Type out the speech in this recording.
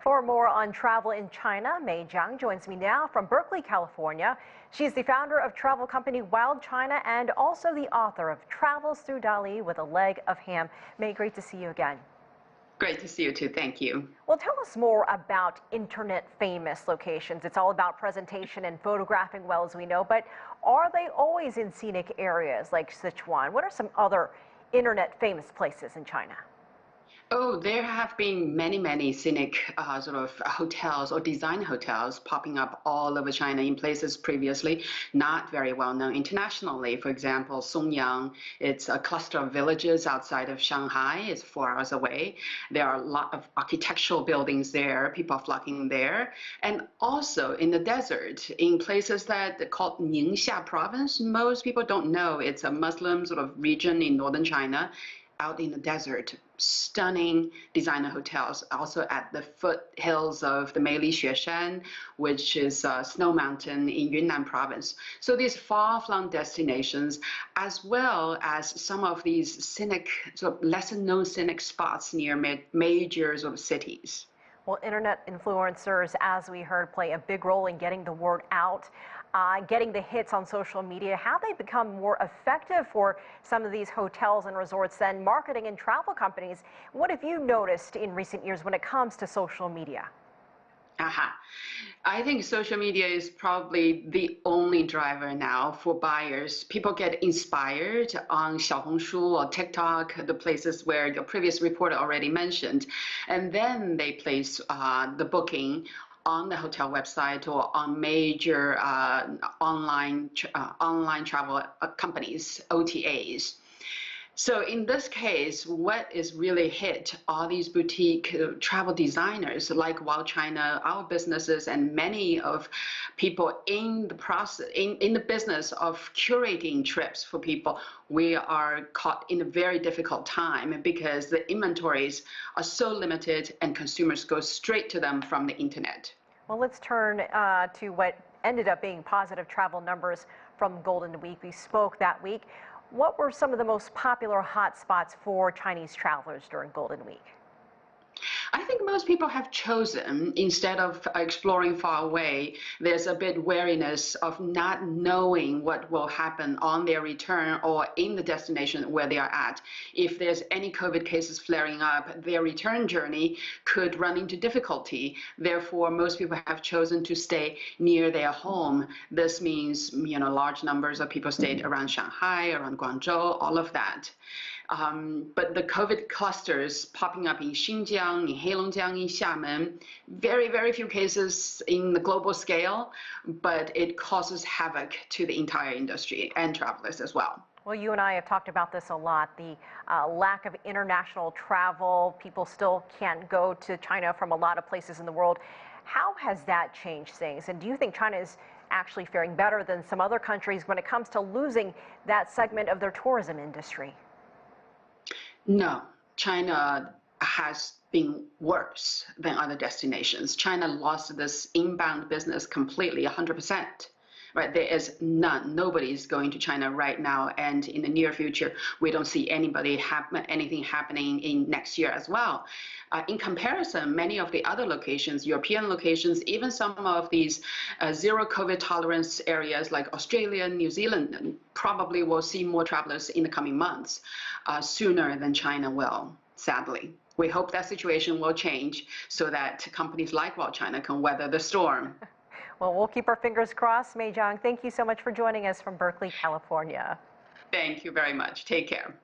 For more on travel in China, Mei Zhang joins me now from Berkeley, California. She's the founder of travel company WildChina and also the author of Travels Through Dali with a Leg of Ham. Mei, great to see you again. Great to see you too. Thank you. Well, tell us more about internet famous locations. It's all about presentation and photographing well, as we know, but are they always in scenic areas like Sichuan? What are some other internet famous places in China? Oh, there have been many scenic sort of hotels or design hotels popping up all over China in places previously not very well known internationally. For example, Songyang, it's a cluster of villages outside of Shanghai. It's 4 hours away. There are a lot of architectural buildings there. People are flocking there. And also in the desert, in places that are called Ningxia province. Most people don't know it's a Muslim sort of region in northern China. Out in the desert, stunning designer hotels, also at the foothills of the Meili Xueshan, which is a snow mountain in Yunnan province. So these far-flung destinations, as well as some of these scenic, sort of lesser-known scenic spots near major sort of cities. Well, internet influencers, as we heard, play a big role in getting the word out, getting the hits on social media. How they become more effective for some of these hotels and resorts than marketing and travel companies? What have you noticed in recent years when it comes to social media? I think social media is probably the only driver now for buyers. People get inspired on Xiaohongshu or TikTok, the places where your previous reporter already mentioned, and then they place the booking on the hotel website or on major online travel companies, OTAs. So in this case, what is really hit are these boutique travel designers like WildChina, our businesses, and many of people in the process, in the business of curating trips for people. We are caught in a very difficult time because the inventories are so limited and consumers go straight to them from the internet. Well, let's turn to what ended up being positive travel numbers from Golden Week. We spoke that week. What were some of the most popular hotspots for Chinese travelers during Golden Week? I think most people have chosen, instead of exploring far away, there's a bit wariness of not knowing what will happen on their return or in the destination where they are at. If there's any COVID cases flaring up, their return journey could run into difficulty. Therefore, most people have chosen to stay near their home. This means, large numbers of people stayed around Shanghai, around Guangzhou, all of that. But the COVID clusters popping up in Xinjiang, in Heilongjiang, in Xiamen, very few cases in the global scale, but it causes havoc to the entire industry and travelers as well. Well, you and I have talked about this a lot, the lack of international travel. People still can't go to China from a lot of places in the world. How has that changed things? And do you think China is actually faring better than some other countries when it comes to losing that segment of their tourism industry? No, China has been worse than other destinations. China lost this inbound business completely, 100%. Right, there is none. Nobody is going to China right now, and in the near future, we don't see anything happening in next year as well. In comparison, many of the other locations, European locations, even some of these zero COVID tolerance areas like Australia, New Zealand, probably will see more travelers in the coming months, sooner than China will, sadly. We hope that situation will change so that companies like WildChina can weather the storm. Well, we'll keep our fingers crossed. Mei Zhang, thank you so much for joining us from Berkeley, California. Thank you very much. Take care.